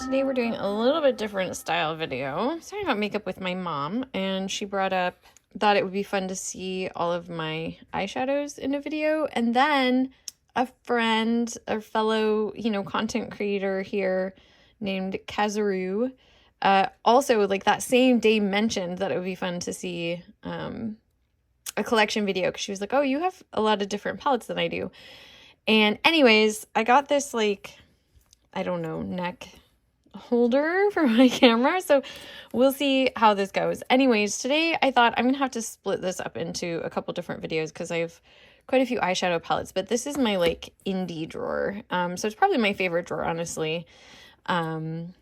today we're doing a little bit different style video. I was talking about makeup with my mom, and she brought up, thought it would be fun to see all of my eyeshadows in a video. And then a friend, a fellow, content creator here named Kazaru, also like that same day mentioned that it would be fun to see a collection video, because she was like, oh, you have a lot of different palettes than I do. And anyways, I got this like, I don't know, neck holder for my camera, so we'll see how this goes. Anyways, today I thought I'm gonna have to split this up into a couple different videos because I have quite a few eyeshadow palettes, but this is my like indie drawer, so it's probably my favorite drawer, honestly. And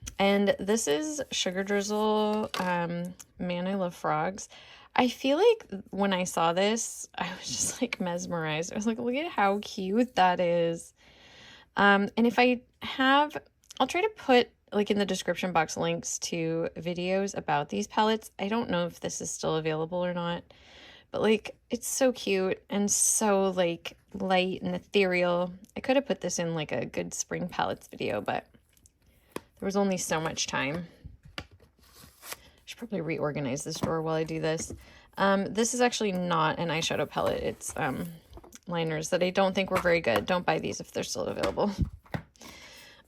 this is Sugar Drizzle, Man I Love Frogs. I feel like when I saw this, I was just like mesmerized. I was like, look at how cute that is. And if I have, I'll try to put like in the description box links to videos about these palettes. I don't know if this is still available or not, but like it's so cute and so like light and ethereal. I could have put this in like a good spring palettes video, but there was only so much time. I should probably reorganize this drawer while I do this. This is actually not an eyeshadow palette. It's liners that I don't think were very good. Don't buy these if they're still available.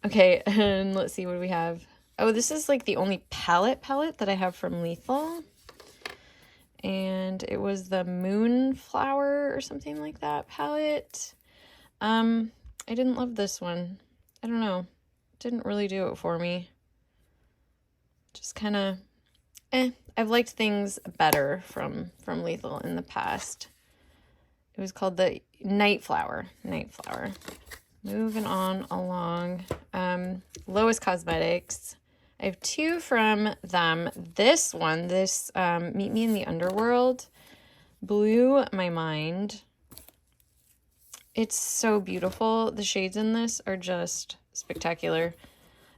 Okay, and let's see, what do we have? Oh, this is like the only palette that I have from Lethal. And it was the Moonflower or something like that palette. I didn't love this one. I don't know. Didn't really do it for me. Just kind of I've liked things better from Lethal in the past. It was called the Nightflower. Moving on along. Lowest Cosmetics. I have two from them. This one, Meet Me in the Underworld, blew my mind. It's so beautiful. The shades in this are just spectacular.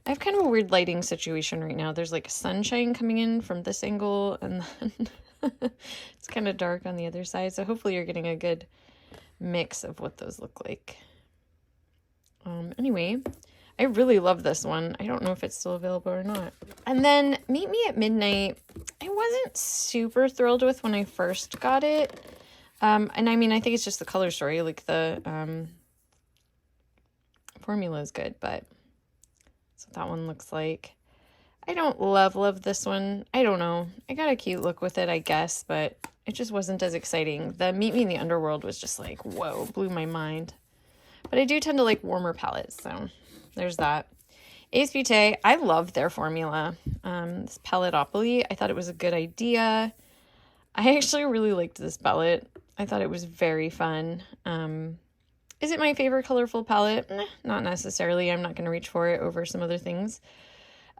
I have kind of a weird lighting situation right now. There's like sunshine coming in from this angle, and then it's kind of dark on the other side. So hopefully you're getting a good mix of what those look like. Anyway, I really love this one. I don't know if it's still available or not. And then Meet Me at Midnight, I wasn't super thrilled with when I first got it. And I mean, I think it's just the color story. Like the formula is good, but that's what that one looks like. I don't love this one. I don't know. I got a cute look with it, I guess, but it just wasn't as exciting. The Meet Me in the Underworld was just like, whoa, blew my mind. But I do tend to like warmer palettes, so there's that. Ace Beauté, I love their formula. This Palettopoly, I thought it was a good idea. I actually really liked this palette. I thought it was very fun. Is it my favorite colorful palette? Not necessarily. I'm not going to reach for it over some other things.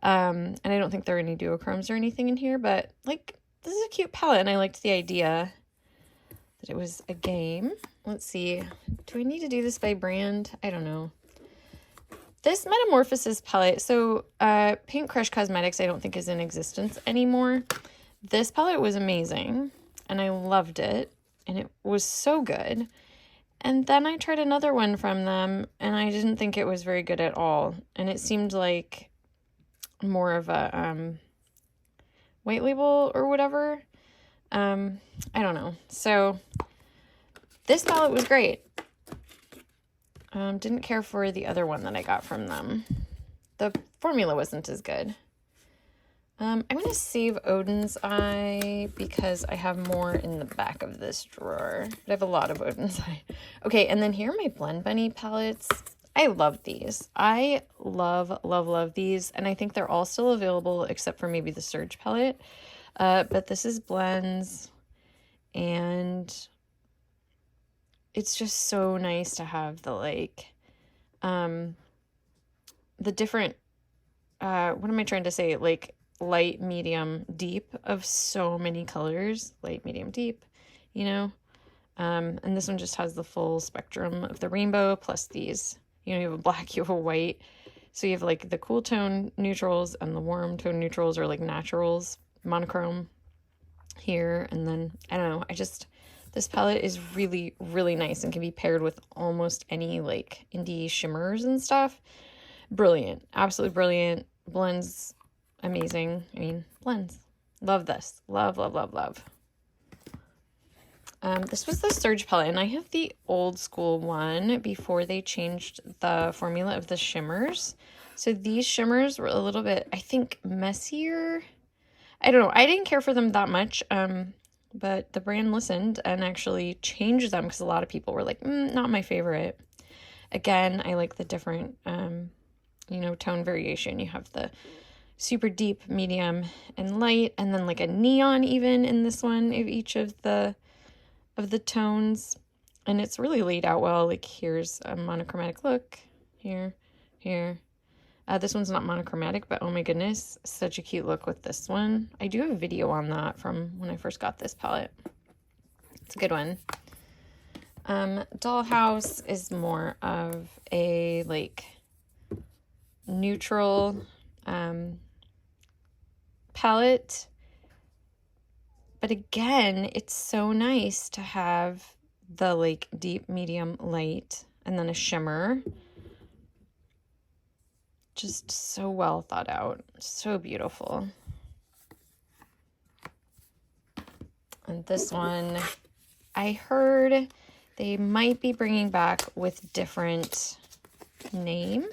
And I don't think there are any duochromes or anything in here, but like, this is a cute palette, and I liked the idea that it was a game. Let's see. Do I need to do this by brand? I don't know. This Metamorphosis palette, so Pink Crush Cosmetics I don't think is in existence anymore. This palette was amazing, and I loved it, and it was so good. And then I tried another one from them, and I didn't think it was very good at all. And it seemed like more of a white label or whatever. I don't know. So this palette was great. Didn't care for the other one that I got from them. The formula wasn't as good. I'm going to save Odin's Eye because I have more in the back of this drawer. But I have a lot of Odin's Eye. Okay, and then here are my Blend Bunny palettes. I love these. I love these. And I think they're all still available except for maybe the Surge palette. But this is Blends. And it's just so nice to have the like, the different, what am I trying to say? Like, light, medium, deep of so many colors. Light, medium, deep, and this one just has the full spectrum of the rainbow, plus these, you have a black, you have a white, so you have like the cool tone neutrals and the warm tone neutrals, or like naturals, monochrome here. And then I don't know, this palette is really nice and can be paired with almost any like indie shimmers and stuff. Brilliant, absolutely brilliant. Blends amazing. I mean, blends. Love this. Love, love, love, love. This was the Surge palette, and I have the old school one before they changed the formula of the shimmers. So these shimmers were a little bit, I think, messier. I don't know. I didn't care for them that much, but the brand listened and actually changed them because a lot of people were like, not my favorite. Again, I like the different, you know, tone variation. You have the super deep, medium, and light, and then like a neon even in this one of each of the tones. And it's really laid out well. Like here's a monochromatic look, here. This one's not monochromatic, but oh my goodness, such a cute look with this one. I do have a video on that from when I first got this palette. It's a good one. Dollhouse is more of a like neutral palette. But again, it's so nice to have the like deep, medium, light, and then a shimmer. Just so well thought out. So beautiful. And this one, I heard they might be bringing back with different name.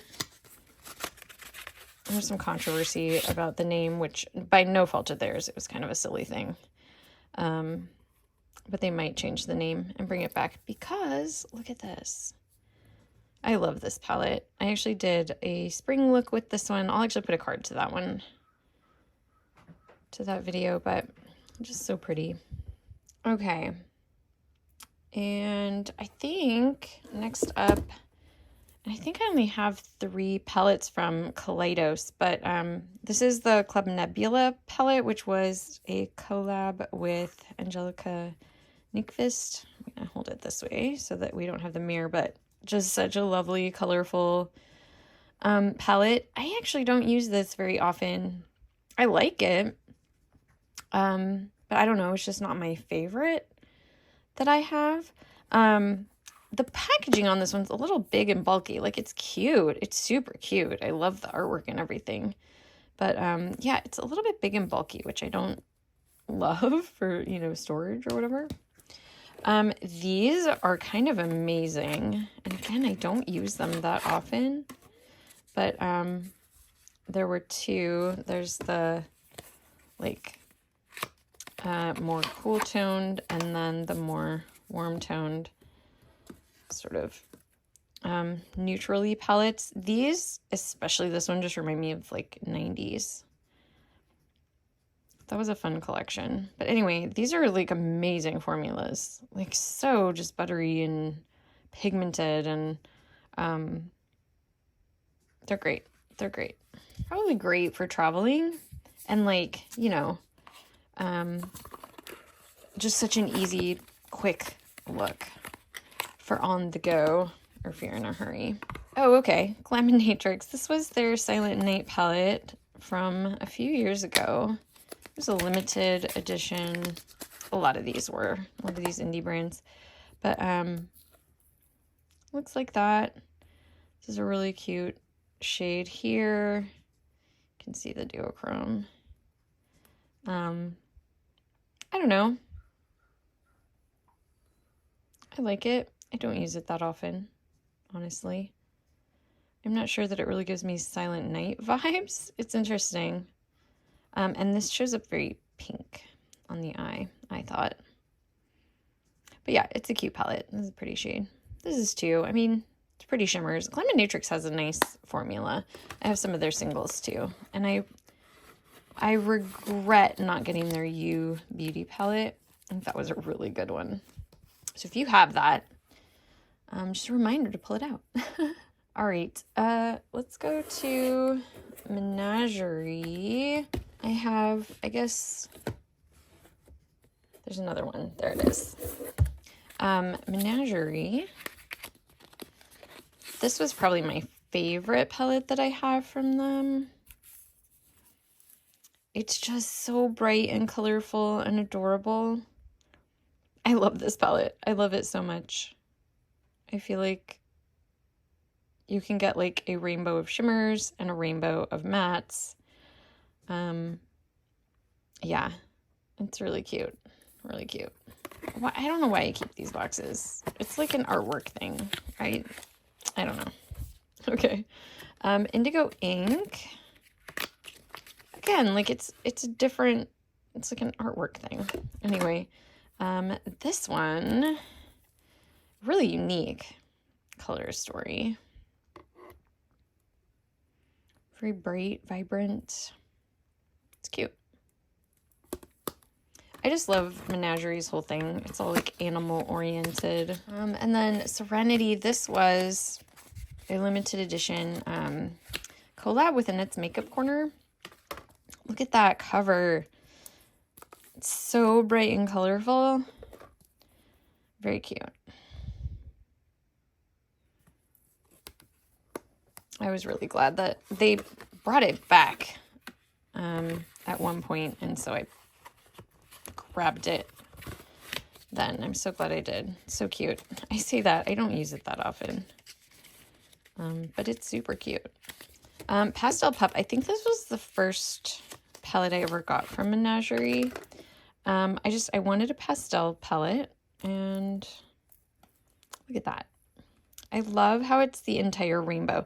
There's some controversy about the name, which by no fault of theirs, it was kind of a silly thing. But they might change the name and bring it back because look at this. I love this palette. I actually did a spring look with this one. I'll actually put a card to that one, to that video, but just so pretty. Okay. And I think next up, I think I only have 3 palettes from Kaleidos, but this is the Club Nebula palette, which was a collab with Angelica Nyqvist. I'm going to hold it this way so that we don't have the mirror, but just such a lovely, colorful palette. I actually don't use this very often. I like it, but I don't know. It's just not my favorite that I have. The packaging on this one's a little big and bulky. Like, it's cute. It's super cute. I love the artwork and everything. But, yeah, it's a little bit big and bulky, which I don't love for, you know, storage or whatever. These are kind of amazing. And again, I don't use them that often. But, there were 2. There's the, like, more cool toned and then the more warm toned sort of neutrally palettes. These, especially this one, just remind me of like 90s. That was a fun collection. But anyway, these are like amazing formulas. Like so just buttery and pigmented, and they're great. They're great. Probably great for traveling and like, you know, just such an easy, quick look for on the go or if you're in a hurry. Oh, okay. Glaminatrix. This was their Silent Night palette from a few years ago. It was a limited edition. A lot of these indie brands. But looks like that. This is a really cute shade here. You can see the duochrome. I don't know. I like it. I don't use it that often, honestly. I'm not sure that it really gives me Silent Night vibes. It's interesting. And this shows up very pink on the eye, I thought. But yeah, it's a cute palette. This is a pretty shade. This is too. I mean, it's pretty shimmers. Glaminatrix has a nice formula. I have some of their singles too. And I regret not getting their You Beauty palette. I think that was a really good one. So if you have that, just a reminder to pull it out. All right, let's go to Menagerie. I have, I guess, there's another one. There it is. Menagerie. This was probably my favorite palette that I have from them. It's just so bright and colorful and adorable. I love this palette. I love it so much. I feel like you can get like a rainbow of shimmers and a rainbow of mattes. Yeah, it's really cute. Really cute. I don't know why I keep these boxes. It's like an artwork thing. I don't know. Okay. Indigo ink. Again, like it's a different, it's like an artwork thing. Anyway, this one, really unique color story. Very bright, vibrant. It's cute. I just love Menagerie's whole thing. It's all like animal oriented. And then Serenity, this was a limited edition collab with Annette's Makeup Corner. Look at that cover. It's so bright and colorful. Very cute. I was really glad that they brought it back at one point, and so I grabbed it then. I'm so glad I did. So cute. I say that. I don't use it that often. But it's super cute. Pastel Pup. I think this was the first palette I ever got from Menagerie. I wanted a pastel palette, and look at that. I love how it's the entire rainbow.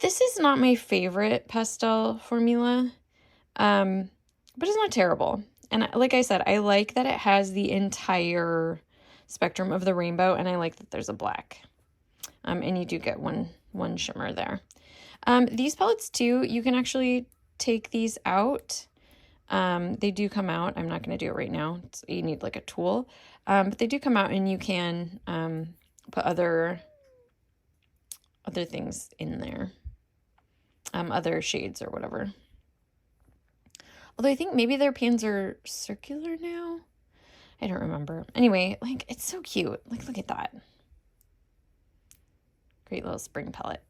This is not my favorite pastel formula, but it's not terrible. And like I said, I like that it has the entire spectrum of the rainbow, and I like that there's a black. And you do get one shimmer there. These palettes too, you can actually take these out. They do come out. I'm not going to do it right now. You need like a tool. But they do come out, and you can put other things in there. Other shades or whatever. Although I think maybe their pans are circular now. I don't remember. Anyway, like, it's so cute. Like, look at that. Great little spring palette.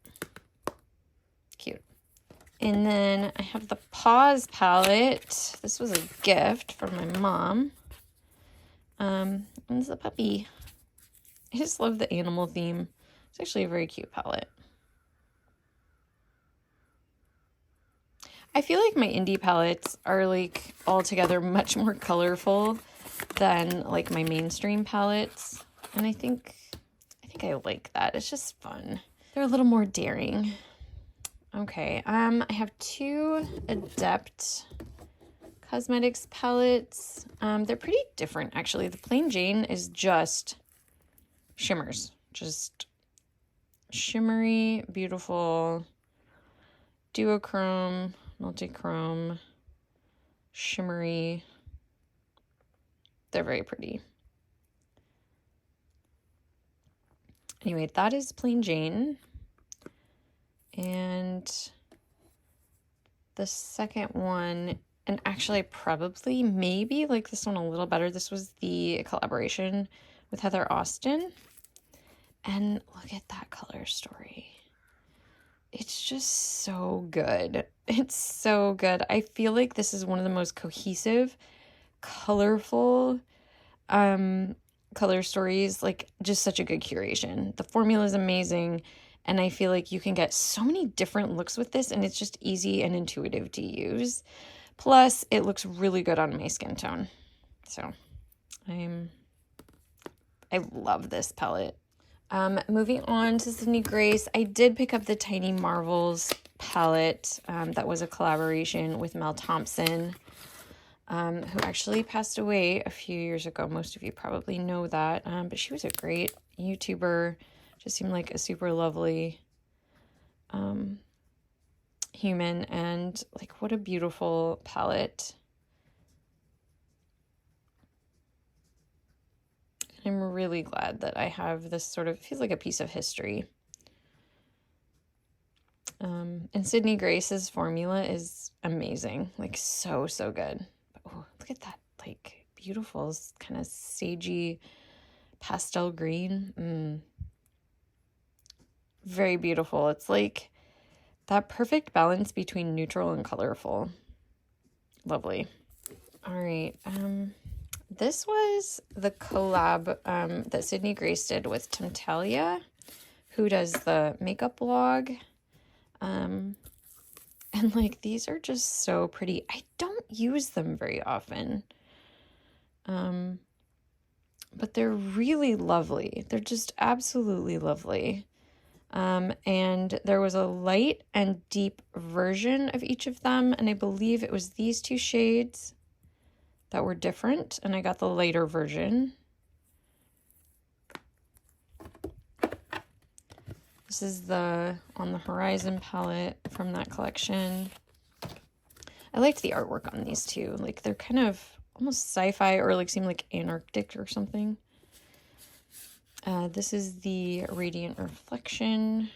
Cute. And then I have the Paws palette. This was a gift from my mom. And it's a puppy. I just love the animal theme. It's actually a very cute palette. I feel like my indie palettes are like altogether much more colorful than like my mainstream palettes. And I think I like that. It's just fun. They're a little more daring. Okay, I have two Adept Cosmetics palettes. They're pretty different actually. The Plain Jane is just shimmers. Just shimmery, beautiful duochrome, multi-chrome, shimmery. They're very pretty. Anyway, that is Plain Jane. And the second one, and actually I probably maybe like this one a little better. This was the collaboration with Heather Austin. And look at that color story. It's just so good. It's so good. I feel like this is one of the most cohesive, colorful color stories. Like, just such a good curation. The formula is amazing, and I feel like you can get so many different looks with this, and it's just easy and intuitive to use. Plus, it looks really good on my skin tone. So, I love this palette. Moving on to Sydney Grace, I did pick up the Tiny Marvels palette. That was a collaboration with Mel Thompson, who actually passed away a few years ago. Most of you probably know that, but she was a great YouTuber. Just seemed like a super lovely human, and like, what a beautiful palette. I'm really glad that I have this sort of, feels like a piece of history. And Sydney Grace's formula is amazing. Like, so, so good. But, oh, look at that, like, beautiful, kind of sagey pastel green. Very beautiful. It's like that perfect balance between neutral and colorful. Lovely. All right. This was the collab that Sydney Grace did with Temptalia, who does the makeup blog. And like, these are just so pretty. I don't use them very often. But they're really lovely. They're just absolutely lovely. And there was a light and deep version of each of them, and I believe it was these two shades that were different, and I got the lighter version. This is the On the Horizon palette from that collection. I liked the artwork on these two. Like, they're kind of almost sci-fi, or like seem like Antarctic or something. This is the Radiant Reflection.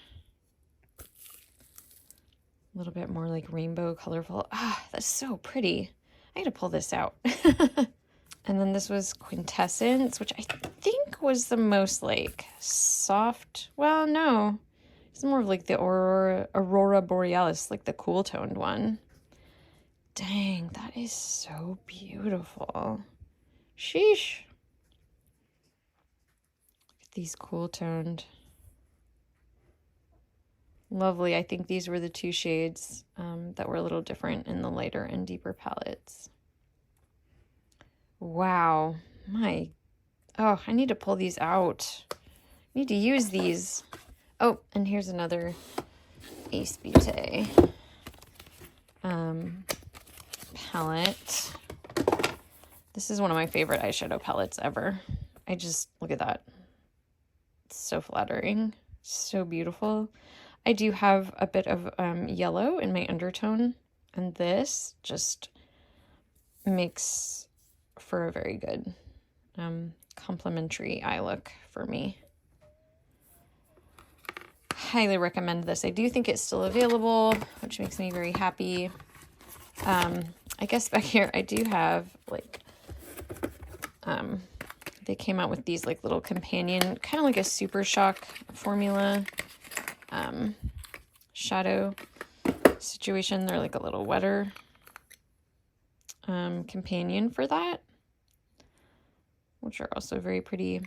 A little bit more like rainbow colorful. Ah, that's so pretty. I had to pull this out. And then this was Quintessence, which I think was the most like soft. Well, no. It's more of like the Aurora Borealis, like the cool toned one. Dang, that is so beautiful. Sheesh. Look at these cool toned. Lovely. I think these were the two shades that were a little different in the lighter and deeper palettes. Wow. Oh, I need to pull these out. I need to use these. Oh, and here's another Ace Beauté palette. This is one of my favorite eyeshadow palettes ever. I just, look at that. It's so flattering. So beautiful. I do have a bit of yellow in my undertone, and this just makes for a very good complementary eye look for me. Highly recommend this. I do think it's still available, which makes me very happy. I guess back here I do have like they came out with these like little companion, kind of like a Super Shock formula shadow situation. They're like a little wetter companion for that, which are also very pretty.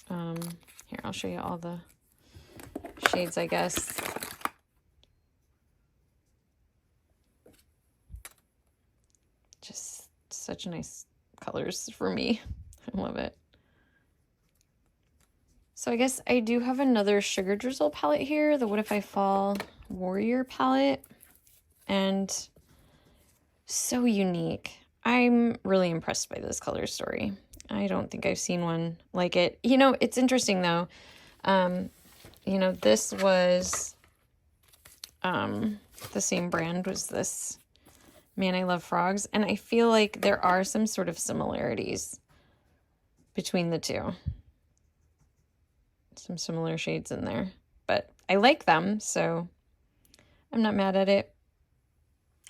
Here, I'll show you all the shades, I guess. Just such nice colors for me. I love it. So I guess I do have another Sugar Drizzle palette here, the What If I Fall Warrior palette, and so unique. I'm really impressed by this color story. I don't think I've seen one like it. You know, it's interesting though. You know, this was the same brand was this Man, I Love Frogs, and I feel like there are some sort of similarities between the two. Some similar shades in there, but I like them, so I'm not mad at it.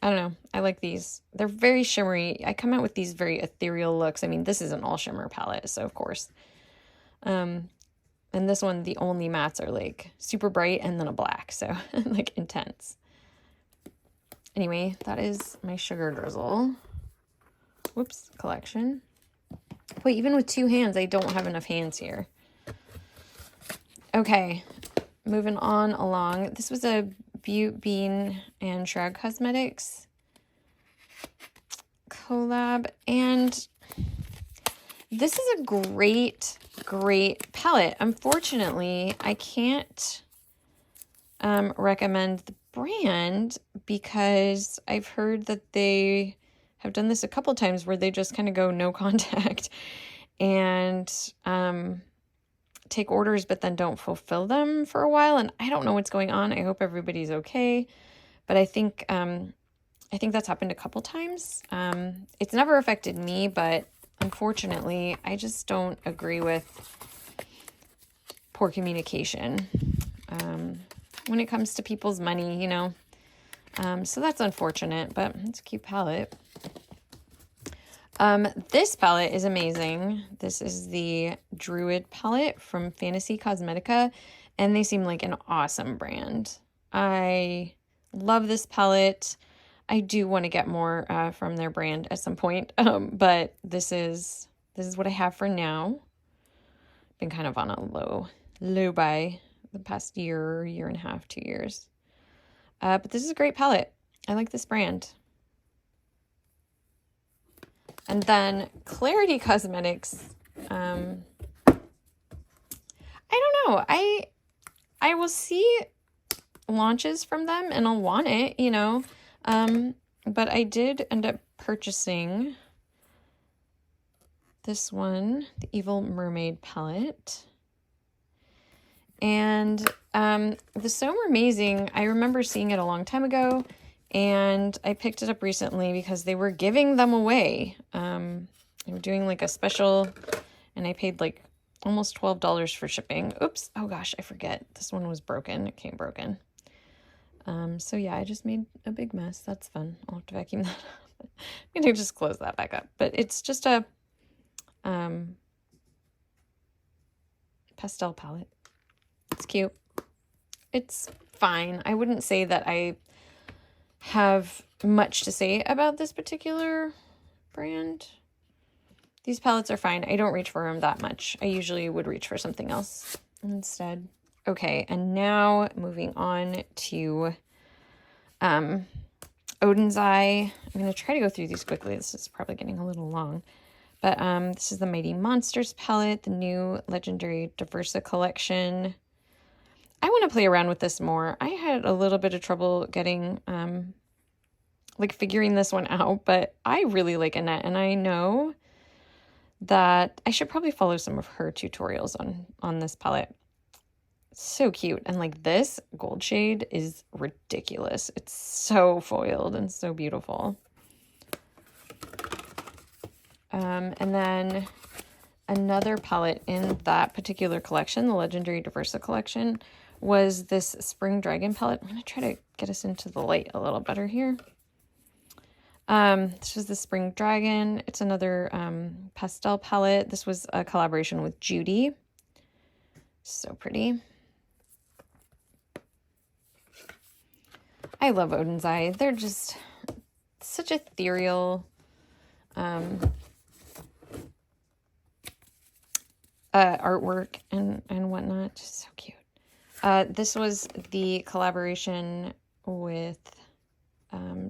I don't know. I like these. They're very shimmery. I come out with these very ethereal looks. I mean, this is an all shimmer palette, so of course. And this one, the only mattes are like super bright and then a black, so like intense. Anyway, that is my Sugar Drizzle. Whoops, collection. Wait, even with two hands, I don't have enough hands here. Okay, moving on along. This was a Butte Bean and Shrag Cosmetics collab, and this is a great palette. Unfortunately, I can't recommend the brand because I've heard that they have done this a couple times where they just kind of go no contact and take orders but then don't fulfill them for a while, and I don't know what's going on. I hope everybody's okay, but I think that's happened a couple times. It's never affected me, but unfortunately I just don't agree with poor communication when it comes to people's money, you know. So that's unfortunate, but it's a cute palette. This palette is amazing. This is the Druid palette from Fantasy Cosmetica, and they seem like an awesome brand. I love this palette. I do want to get more from their brand at some point, but this is what I have for now. Been kind of on a low buy the past year, year and a half, 2 years. But this is a great palette. I like this brand. And then Clarity Cosmetics. I don't know. I will see launches from them and I'll want it, you know. But I did end up purchasing this one, the Evil Mermaid palette. And the So Amazing, I remember seeing it a long time ago, and I picked it up recently because they were giving them away. They were doing like a special, and I paid like almost $12 for shipping. Oops, oh gosh, I forget. This one was broken. It came broken. So yeah, I just made a big mess. That's fun. I'll have to vacuum that up. I'm gonna just close that back up. But it's just a pastel palette. It's cute. It's fine. I wouldn't say that I have much to say about this particular brand. These palettes are fine. I don't reach for them that much. I usually would reach for something else instead. Okay, and now moving on to Odin's Eye. I'm going to try to go through these quickly. This is probably getting a little long. But this is the Mighty Monsters palette, the new Legendary Diversa collection. I want to play around with this more. I had a little bit of trouble getting, like figuring this one out, but I really like Annette, and I know that I should probably follow some of her tutorials on this palette. So cute. And like this gold shade is ridiculous. It's so foiled and so beautiful. And then another palette in that particular collection, the Legendary Diversa collection, was this Spring Dragon palette. I'm going to try to get us into the light a little better here. This was the Spring Dragon. It's another pastel palette. This was a collaboration with Judy. So pretty. I love Odin's Eye. They're just such ethereal artwork and whatnot. Just so cute. This was the collaboration with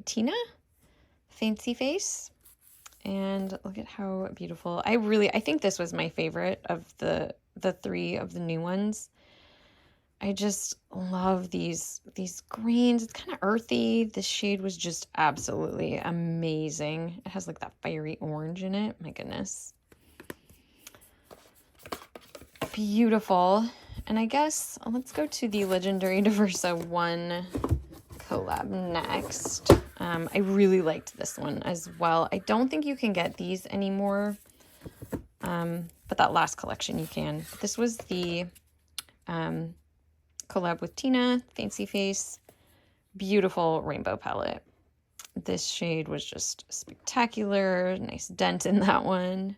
Tina, Fancy Face. And look at how beautiful. I think this was my favorite of the three of the new ones. I just love these greens. It's kind of earthy. This shade was just absolutely amazing. It has like that fiery orange in it. My goodness. Beautiful. And I guess let's go to the Legendary Diversa 1 collab next. I really liked this one as well. I don't think you can get these anymore, but that last collection you can. This was the collab with Tina, Fancy Face. Beautiful rainbow palette. This shade was just spectacular. Nice dent in that one.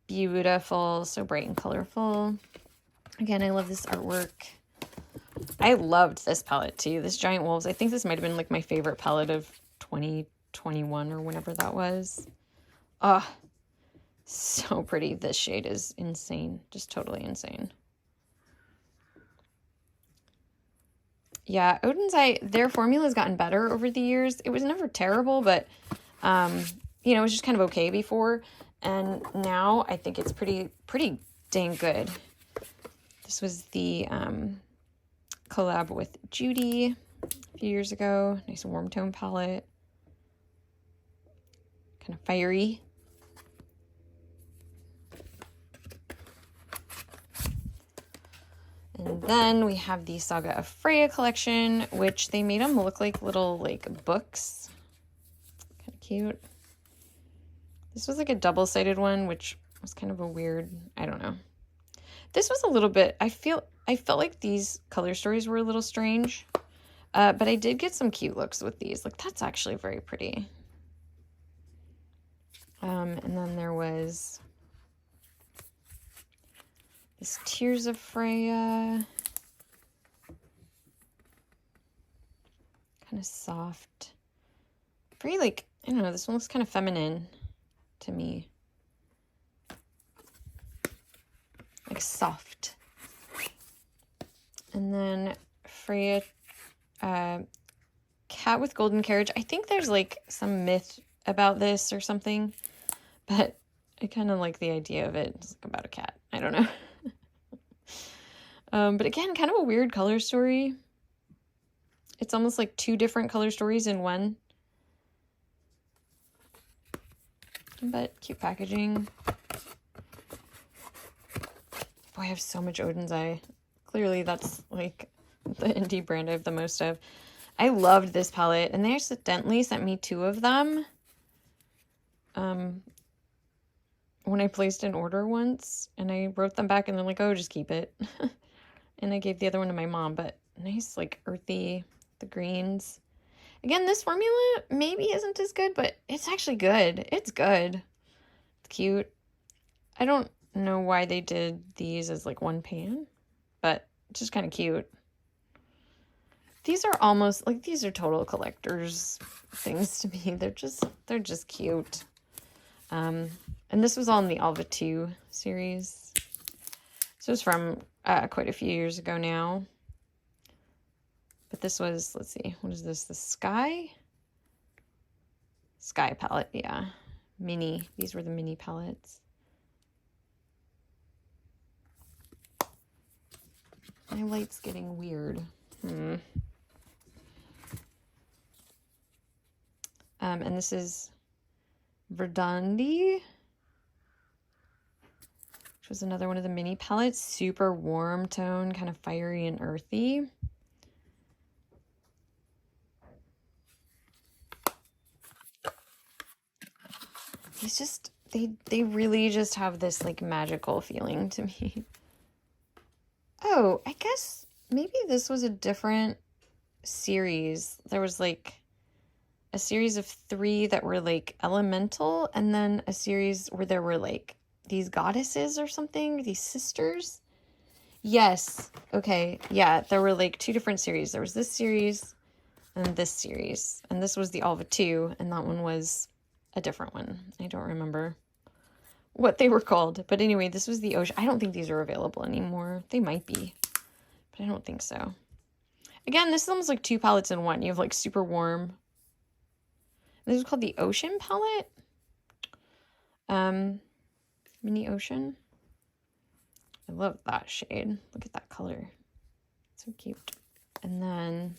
Beautiful, so bright and colorful. Again, I love this artwork. I loved this palette too, this Giant Wolves. I think this might have been like my favorite palette of 2021 or whenever that was. Oh, so pretty. This shade is insane, just totally insane. Yeah, Odin's Eye, their formula's gotten better over the years. It was never terrible, but, you know, it was just kind of okay before. And now I think it's pretty dang good. This was the collab with Judy a few years ago. Nice warm tone palette. Kind of fiery. And then we have the Saga of Freya collection, which they made them look like little like books. Kind of cute. This was like a double-sided one, which was kind of a weird, I don't know. This was a little bit, I felt like these color stories were a little strange, but I did get some cute looks with these. Like, that's actually very pretty. And then there was this Tears of Freya. Kind of soft. Very, like, I don't know, this one looks kind of feminine to me. Like soft. And then Freya, Cat with Golden Carriage. I think there's like some myth about this or something, but I kind of like the idea of it. It's like about a cat. I don't know. But again, kind of a weird color story. It's almost like two different color stories in one. But cute packaging. Boy, I have so much Odin's Eye. Clearly that's like the indie brand I have the most of. I loved this palette, and they accidentally sent me 2 of them when I placed an order once, and I wrote them back and they're like, oh, just keep it. And I gave the other one to my mom, but nice, like earthy, the greens. Again, this formula maybe isn't as good, but it's actually good. It's good. It's cute. I don't know why they did these as like one pan, but it's just kind of cute. These are almost like, these are total collectors things to me. They're just cute. And this was all in the Alva 2 series. This was from quite a few years ago now. But this was, let's see, what is this? The Sky palette, yeah. Mini. These were the mini palettes. My light's getting weird. And this is Verdandi, which was another one of the mini palettes. Super warm tone, kind of fiery and earthy. These just, they really just have this like magical feeling to me. Oh, I guess maybe this was a different series. There was like a series of 3 that were like elemental, and then a series where there were like these goddesses or something, these sisters. Yes. Okay. Yeah, there were like 2 different series. There was this series and this series, and this was the Alva 2, and that one was a different one. I don't remember what they were called, but anyway, this was the Ocean. I don't think these are available anymore. They might be, but I don't think so. Again, this is almost like 2 palettes in one. You have like super warm. This is called the Ocean palette. Mini Ocean. I love that shade. Look at that color. So cute. And then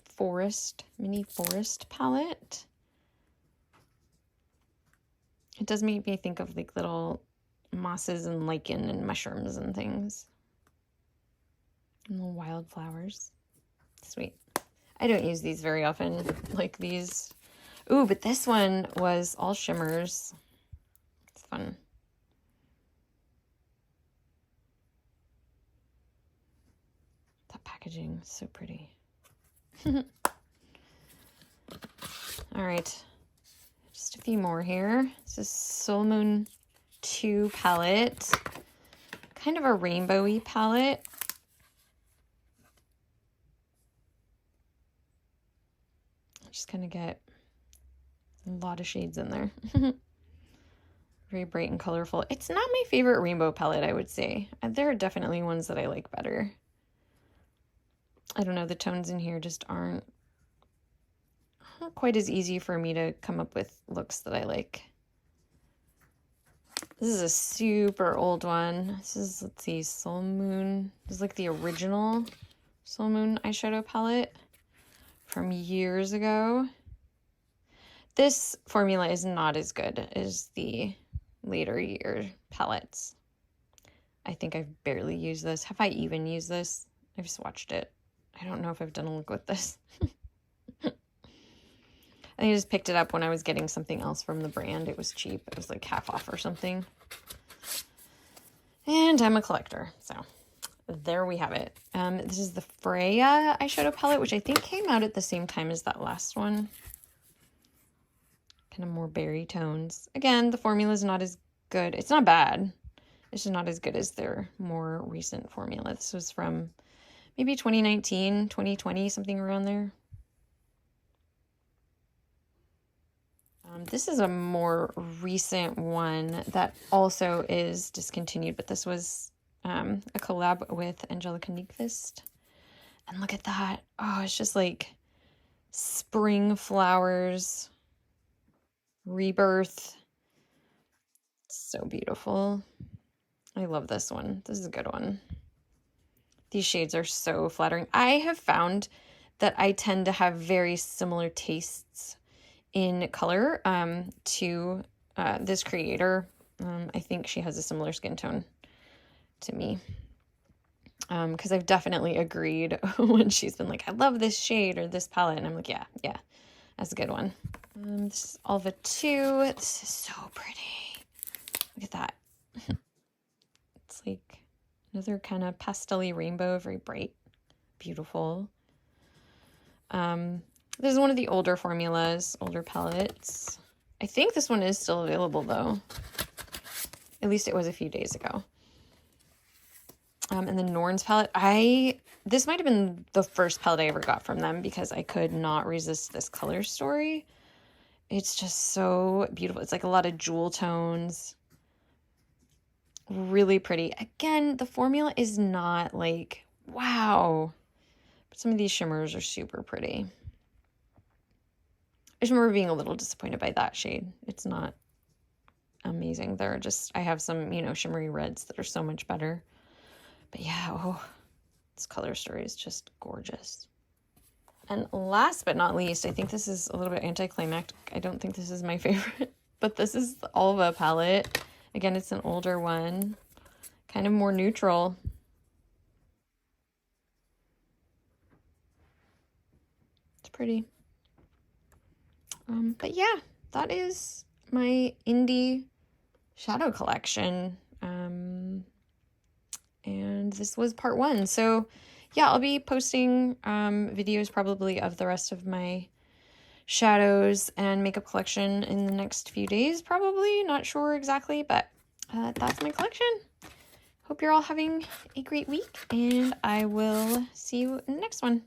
Forest, Mini Forest palette. It does make me think of like little mosses and lichen and mushrooms and things. And little wildflowers. Sweet. I don't use these very often, like these. Ooh, but this one was all shimmers. It's fun. That packaging is so pretty. All right. Just a few more here. This is Soul Moon 2 palette. Kind of a rainbowy palette. Just kind of get a lot of shades in there. Very bright and colorful. It's not my favorite rainbow palette, I would say. There are definitely ones that I like better. I don't know, the tones in here just aren't quite as easy for me to come up with looks that I like. This is a super old one. This is, let's see, Soul Moon. This is like the original Soul Moon eyeshadow palette from years ago. This formula is not as good as the later year palettes. I think I've barely used this. Have I even used this? I've swatched it. I don't know if I've done a look with this. I think I just picked it up when I was getting something else from the brand. It was cheap. It was like half off or something. And I'm a collector, so there we have it. This is the Freya eyeshadow palette, which I think came out at the same time as that last one. Kind of more berry tones. Again, the formula is not as good. It's not bad. It's just not as good as their more recent formula. This was from maybe 2019, 2020, something around there. This is a more recent one that also is discontinued, but this was a collab with Angelica Nyqvist. And look at that. Oh, it's just like spring flowers, rebirth. So beautiful. I love this one. This is a good one. These shades are so flattering. I have found that I tend to have very similar tastes in color to this creator. I think she has a similar skin tone to me. Because I've definitely agreed when she's been like, I love this shade or this palette. And I'm like, yeah, that's a good one. This is Alva 2. This is so pretty. Look at that. It's like another kind of pastel-y rainbow, very bright, beautiful. This is one of the older formulas, older palettes. I think this one is still available though. At least it was a few days ago. And the Norns palette, this might have been the first palette I ever got from them because I could not resist this color story. It's just so beautiful. It's like a lot of jewel tones. Really pretty. Again, the formula is not like, wow. But some of these shimmers are super pretty. I just remember being a little disappointed by that shade. It's not amazing. I have some, shimmery reds that are so much better. But yeah, oh, this color story is just gorgeous. And last but not least, I think this is a little bit anticlimactic. I don't think this is my favorite, but this is the Alva palette. Again, it's an older one, kind of more neutral. It's pretty. But yeah, that is my indie shadow collection. And this was part 1. So yeah, I'll be posting videos probably of the rest of my shadows and makeup collection in the next few days, probably. Not sure exactly, but that's my collection. Hope you're all having a great week, and I will see you in the next one.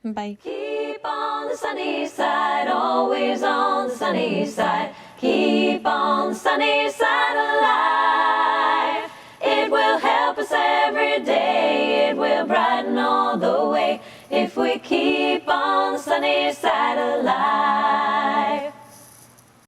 Bye. Keep on the sunny side, always on the sunny side. Keep on the sunny side of life. It will help us every day. It will brighten all the way if we keep on the sunny side of life.